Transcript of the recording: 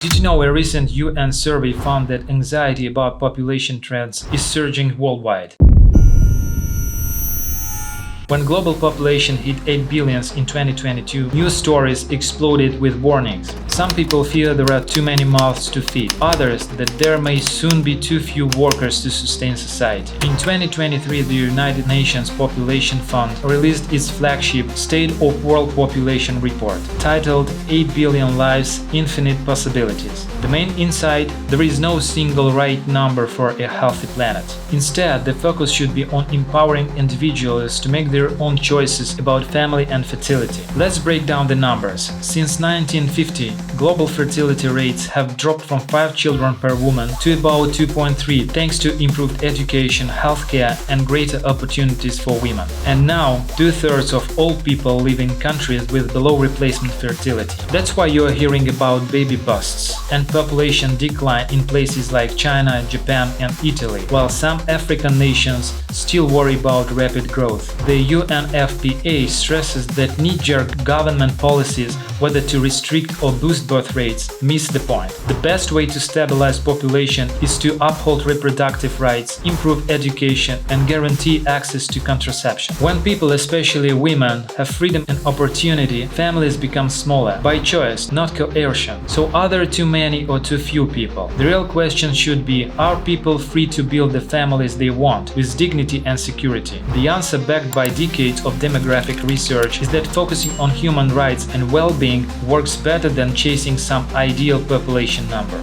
Did you know a recent UN survey found that anxiety about population trends is surging worldwide? When global population hit 8 billion in 2022, news stories exploded with warnings. Some people fear there are too many mouths to feed, others that there may soon be too few workers to sustain society. In 2023, the United Nations Population Fund released its flagship State of World Population report, titled 8 Billion Lives, Infinite Possibilities. The main insight: there is no single right number for a healthy planet. Instead, the focus should be on empowering individuals to make their own choices about family and fertility. Let's break down the numbers. Since 1950, global fertility rates have dropped from 5 children per woman to about 2.3 thanks to improved education, healthcare, and greater opportunities for women. And now, 2/3 of all people live in countries with below replacement fertility. That's why you're hearing about baby busts and population decline in places like China, Japan, and Italy, while some African nations still worry about rapid growth. The UNFPA stresses that knee-jerk government policies, whether to restrict or boost birth rates, miss the point. The best way to stabilize population is to uphold reproductive rights, improve education, and guarantee access to contraception. When people, especially women, have freedom and opportunity, families become smaller, by choice, not coercion. So are there too many or too few people? The real question should be, are people free to build the families they want, with dignity and security? The answer, backed by decades of demographic research, is that focusing on human rights and well-being works better than chasing some ideal population number.